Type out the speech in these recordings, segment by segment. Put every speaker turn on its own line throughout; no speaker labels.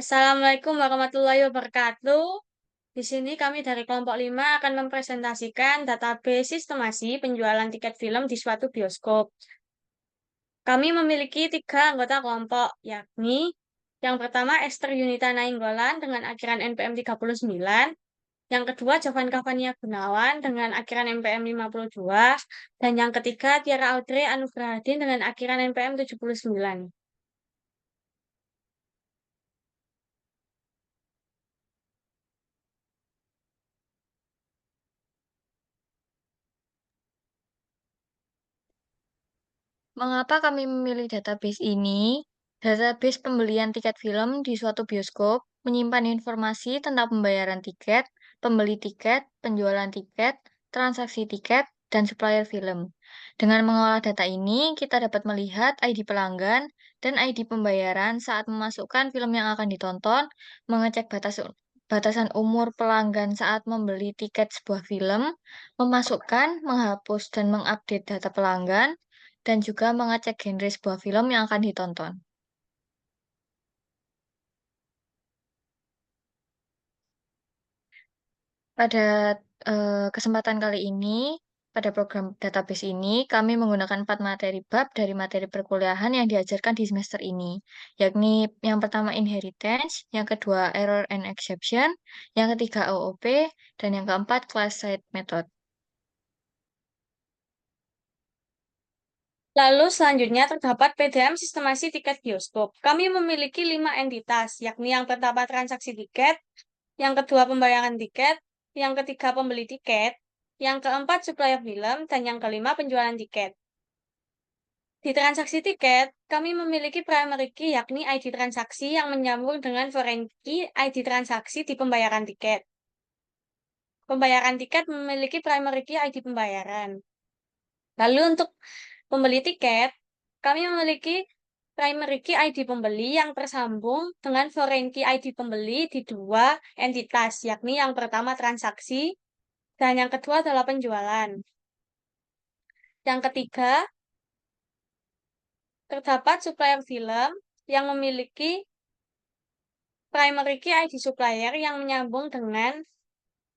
Assalamualaikum warahmatullahi wabarakatuh. Di sini kami dari kelompok 5 akan mempresentasikan database sistemasi penjualan tiket film di suatu bioskop. Kami memiliki 3 anggota kelompok, yakni yang pertama Esther Yunita Nainggolan dengan akhiran NPM 39, yang kedua Jovan Kavania Gunawan dengan akhiran NPM 52, dan yang ketiga Tiara Audrey Anugrahadin dengan akhiran NPM 79.
Mengapa kami memilih database ini? Database pembelian tiket film di suatu bioskop menyimpan informasi tentang pembayaran tiket, pembeli tiket, penjualan tiket, transaksi tiket, dan supplier film. Dengan mengolah data ini, kita dapat melihat ID pelanggan dan ID pembayaran saat memasukkan film yang akan ditonton, mengecek batasan umur pelanggan saat membeli tiket sebuah film, memasukkan, menghapus, dan mengupdate data pelanggan, dan juga mengecek genre sebuah film yang akan ditonton. Pada kesempatan kali ini, pada program database ini, kami menggunakan 4 materi bab dari materi perkuliahan yang diajarkan di semester ini, yakni yang pertama inheritance, yang kedua error and exception, yang ketiga OOP, dan yang keempat class side method.
Lalu selanjutnya terdapat PDM sistemasi tiket bioskop. Kami memiliki 5 entitas, yakni yang pertama transaksi tiket, yang kedua pembayaran tiket, yang ketiga pembeli tiket, yang keempat supplier film, dan yang kelima penjualan tiket. Di transaksi tiket, kami memiliki primary key yakni ID transaksi yang menyambung dengan foreign key ID transaksi di pembayaran tiket. Pembayaran tiket memiliki primary key ID pembayaran. Lalu untuk pembeli tiket, kami memiliki primary key ID pembeli yang tersambung dengan foreign key ID pembeli di dua entitas, yakni yang pertama transaksi dan yang kedua adalah penjualan. Yang ketiga, terdapat supplier film yang memiliki primary key ID supplier yang menyambung dengan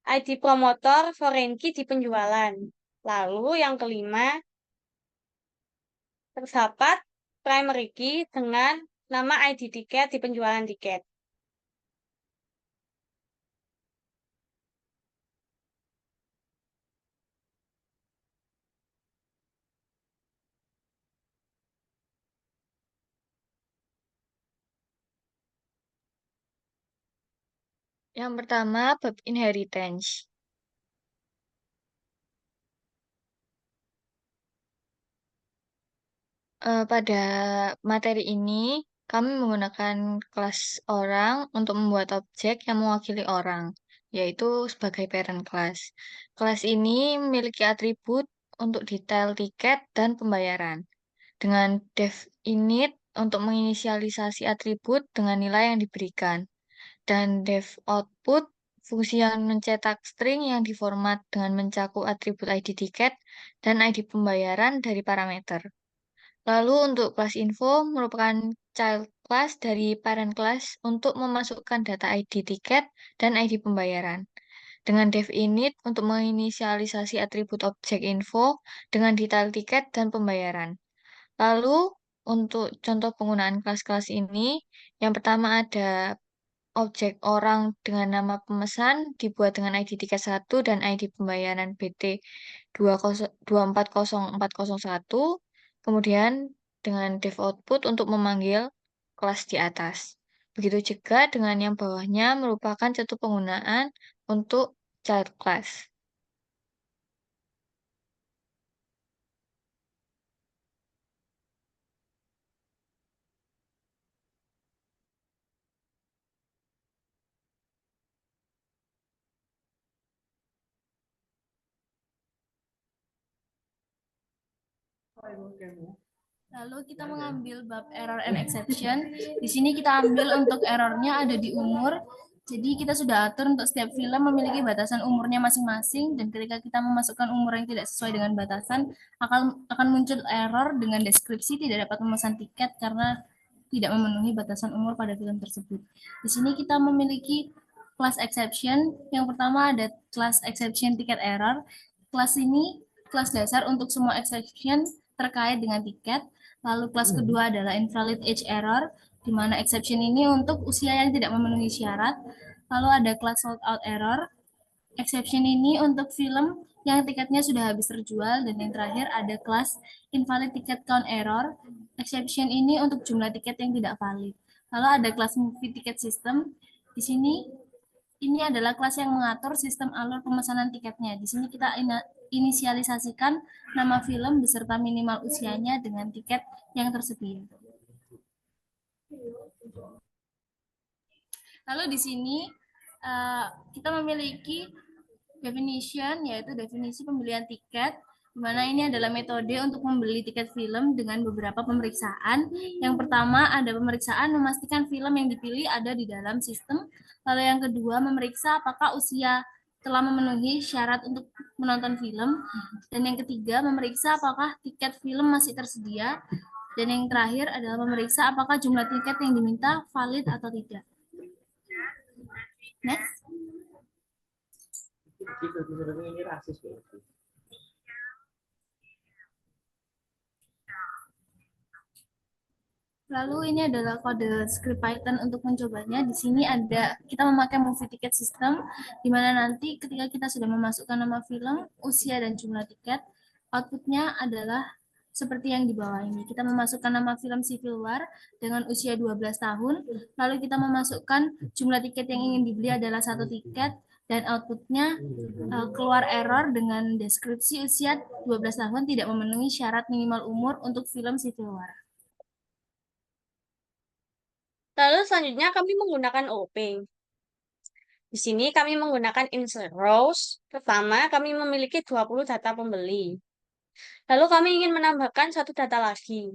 ID promotor foreign key di penjualan. Lalu yang kelima, terdapat primary key dengan nama ID tiket di penjualan tiket.
Yang pertama, bab inheritance. Pada materi ini, kami menggunakan kelas orang untuk membuat objek yang mewakili orang, yaitu sebagai parent class. Kelas ini memiliki atribut untuk detail tiket dan pembayaran, dengan def init untuk menginisialisasi atribut dengan nilai yang diberikan, dan def output fungsi yang mencetak string yang diformat dengan mencakup atribut ID tiket dan ID pembayaran dari parameter. Lalu untuk kelas info merupakan child class dari parent class untuk memasukkan data ID tiket dan ID pembayaran. Dengan dev init untuk menginisialisasi atribut objek info dengan detail tiket dan pembayaran. Lalu untuk contoh penggunaan kelas-kelas ini, yang pertama ada objek orang dengan nama pemesan dibuat dengan ID tiket 1 dan ID pembayaran BT 240401. Kemudian dengan dev output untuk memanggil kelas di atas. Begitu juga dengan yang bawahnya merupakan contoh penggunaan untuk child class.
Lalu kita mengambil bab error and exception. Di sini kita ambil untuk errornya ada di umur. Jadi kita sudah atur untuk setiap film memiliki batasan umurnya masing-masing, dan ketika kita memasukkan umur yang tidak sesuai dengan batasan, akan muncul error dengan deskripsi tidak dapat memesan tiket karena tidak memenuhi batasan umur pada film tersebut. Di sini kita memiliki kelas exception. Yang pertama ada kelas exception ticket error. Kelas ini kelas dasar untuk semua exception terkait dengan tiket. Lalu kelas kedua adalah invalid age error, di mana exception ini untuk usia yang tidak memenuhi syarat. Lalu ada kelas sold out error. Exception ini untuk film yang tiketnya sudah habis terjual. Dan yang terakhir ada kelas invalid ticket count error. Exception ini untuk jumlah tiket yang tidak valid. Lalu ada kelas movie ticket system. Di sini ini adalah kelas yang mengatur sistem alur pemesanan tiketnya. Di sini kita inisialisasikan nama film beserta minimal usianya dengan tiket yang tersedia. Lalu di sini kita memiliki definition, yaitu definisi pembelian tiket, di mana ini adalah metode untuk membeli tiket film dengan beberapa pemeriksaan. Yang pertama ada pemeriksaan memastikan film yang dipilih ada di dalam sistem. Lalu yang kedua memeriksa apakah usia telah memenuhi syarat untuk menonton film. Dan yang ketiga memeriksa apakah tiket film masih tersedia. Dan yang terakhir adalah memeriksa apakah jumlah tiket yang diminta valid atau tidak. Next.
Ini rasis.
Lalu ini adalah kode script Python untuk mencobanya. Di sini ada kita memakai movie ticket system, di mana nanti ketika kita sudah memasukkan nama film, usia dan jumlah tiket, outputnya adalah seperti yang di bawah ini. Kita memasukkan nama film Civil War dengan usia 12 tahun, lalu kita memasukkan jumlah tiket yang ingin dibeli adalah 1 tiket, dan outputnya keluar error dengan deskripsi usia 12 tahun tidak memenuhi syarat minimal umur untuk film Civil War.
Lalu selanjutnya kami menggunakan OP. Di sini kami menggunakan insert rows. Pertama, kami memiliki 20 data pembeli. Lalu kami ingin menambahkan 1 data lagi.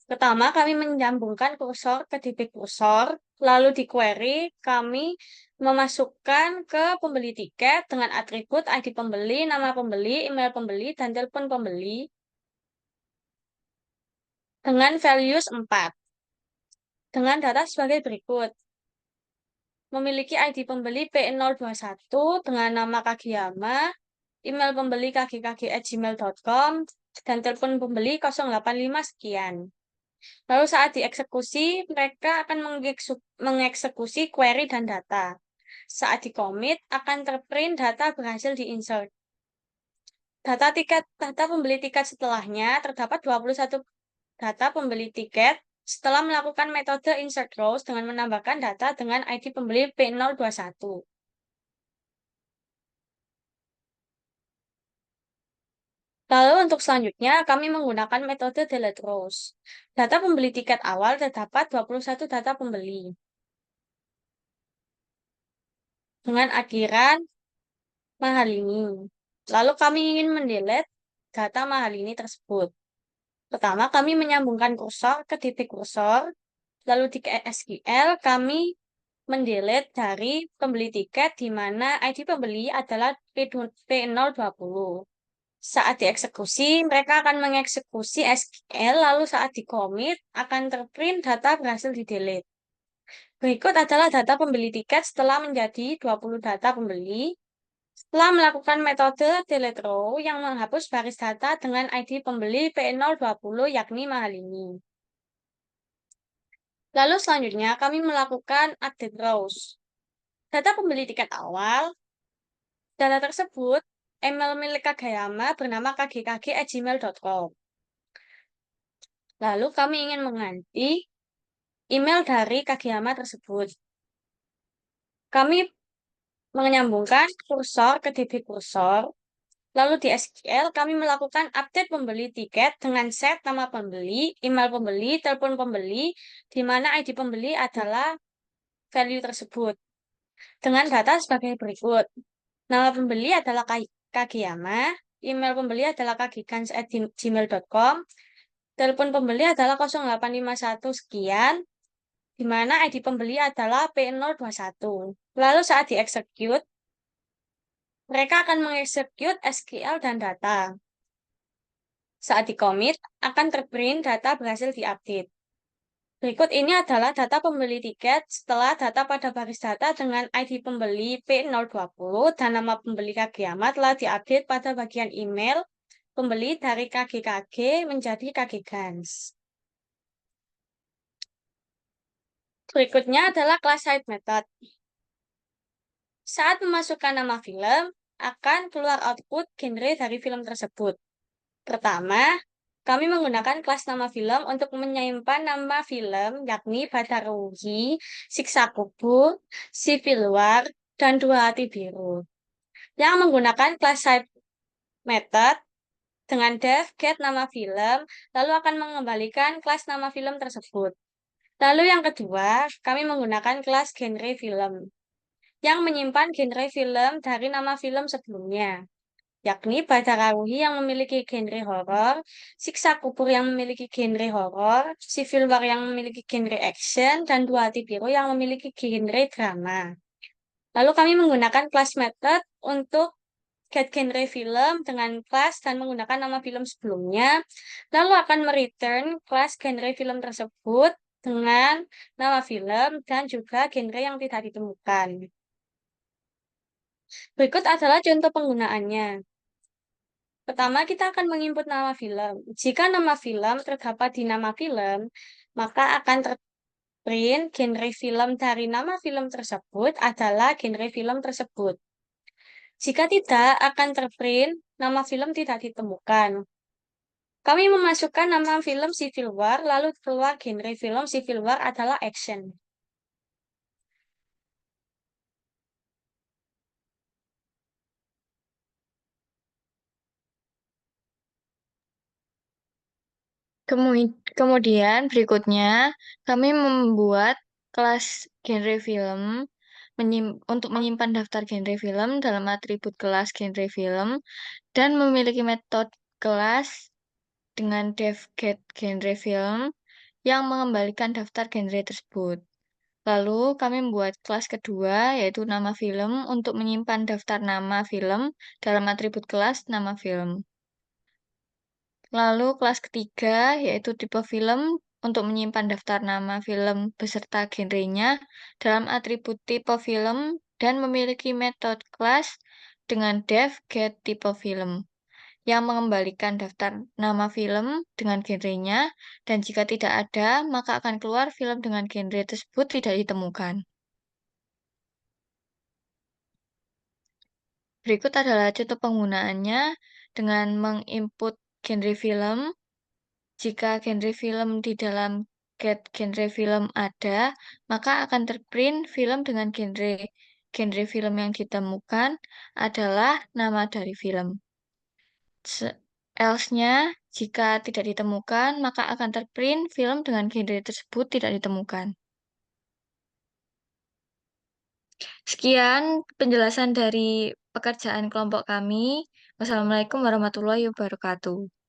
Pertama, kami menyambungkan kursor ke DB kursor, lalu di query kami memasukkan ke pembeli tiket dengan atribut ID pembeli, nama pembeli, email pembeli, dan telepon pembeli dengan values 4. Dengan data sebagai berikut. Memiliki ID pembeli P021 dengan nama Kagiyama, email pembeli kgkg@gmail.com, dan telepon pembeli 085 sekian. Lalu saat dieksekusi, mereka akan mengeksekusi query dan data. Saat di-commit, akan terprint data berhasil di-insert. Data pembeli tiket setelahnya, terdapat 21 data pembeli tiket setelah melakukan metode insert rows dengan menambahkan data dengan ID pembeli P021. Lalu untuk selanjutnya, kami menggunakan metode delete rows. Data pembeli tiket awal terdapat 21 data pembeli. Dengan akhiran mahal ini. Lalu kami ingin mendelete data mahal ini tersebut. Pertama, kami menyambungkan kursor ke DB kursor. Lalu di SQL, kami mendelete dari pembeli tiket di mana ID pembeli adalah P020. Saat dieksekusi, mereka akan mengeksekusi SQL, lalu saat di-commit, akan terprint data berhasil di-delete. Berikut adalah data pembeli tiket setelah menjadi 20 data pembeli. Setelah melakukan metode delete row yang menghapus baris data dengan ID pembeli P020 yakni mahal ini. Lalu selanjutnya kami melakukan update rows. Data pembeli tiket awal, data tersebut email milik Kagayama bernama kgkg@gmail.com. Lalu kami ingin mengganti email dari Kagayama tersebut. Kami menyambungkan kursor ke DB kursor. Lalu di SQL kami melakukan update pembeli tiket dengan set nama pembeli, email pembeli, telepon pembeli, di mana ID pembeli adalah value tersebut. Dengan data sebagai berikut. Nama pembeli adalah Kagiyama, email pembeli adalah kagikans@gmail.com, telepon pembeli adalah 0851 sekian, di mana ID pembeli adalah P021. Lalu saat dieksekut, mereka akan mengeksekut SQL dan data. Saat di-commit, akan terprint data berhasil diupdate. Berikut ini adalah data pembeli tiket setelah data pada baris data dengan ID pembeli P020 dan nama pembeli KG-AMA telah diupdate pada bagian email pembeli dari KGKG menjadi KG Gans. Berikutnya adalah class side method. Saat memasukkan nama film, akan keluar output genre dari film tersebut. Pertama, kami menggunakan kelas nama film untuk menyimpan nama film, yakni Badaruhi, Siksa Kubur, Civil War, dan Dua Hati Biru. Yang menggunakan kelas side method dengan def get nama film, lalu akan mengembalikan kelas nama film tersebut. Lalu yang kedua, kami menggunakan kelas genre film yang menyimpan genre film dari nama film sebelumnya, yakni Badarawuhi yang memiliki genre horor, Siksa Kubur yang memiliki genre horor, Civil War yang memiliki genre action, dan Dua Hati Biru yang memiliki genre drama. Lalu kami menggunakan class method untuk get genre film dengan kelas dan menggunakan nama film sebelumnya, lalu akan mereturn kelas genre film tersebut dengan nama film dan juga genre yang tidak ditemukan. Berikut adalah contoh penggunaannya. Pertama, kita akan menginput nama film. Jika nama film terdapat di nama film, maka akan terprint genre film dari nama film tersebut adalah genre film tersebut. Jika tidak, akan terprint nama film tidak ditemukan. Kami memasukkan nama film Civil War, lalu keluar genre film Civil War adalah action.
Kemudian berikutnya kami membuat kelas genre film untuk menyimpan daftar genre film dalam atribut kelas genre film dan memiliki metode kelas dengan def get genre film yang mengembalikan daftar genre tersebut. Lalu kami membuat kelas kedua yaitu nama film untuk menyimpan daftar nama film dalam atribut kelas nama film. Lalu kelas ketiga yaitu tipe film untuk menyimpan daftar nama film beserta genrenya dalam atribut tipe film dan memiliki metode kelas dengan def get tipe film yang mengembalikan daftar nama film dengan genrenya dan jika tidak ada maka akan keluar film dengan genre tersebut tidak ditemukan. Berikut adalah contoh penggunaannya dengan menginput genre film. Jika genre film di dalam get genre film ada, maka akan terprint film dengan genre. Genre film yang ditemukan adalah nama dari film. Else-nya, jika tidak ditemukan, maka akan terprint film dengan genre tersebut tidak ditemukan. Sekian penjelasan dari pekerjaan kelompok kami. Wassalamualaikum warahmatullahi wabarakatuh.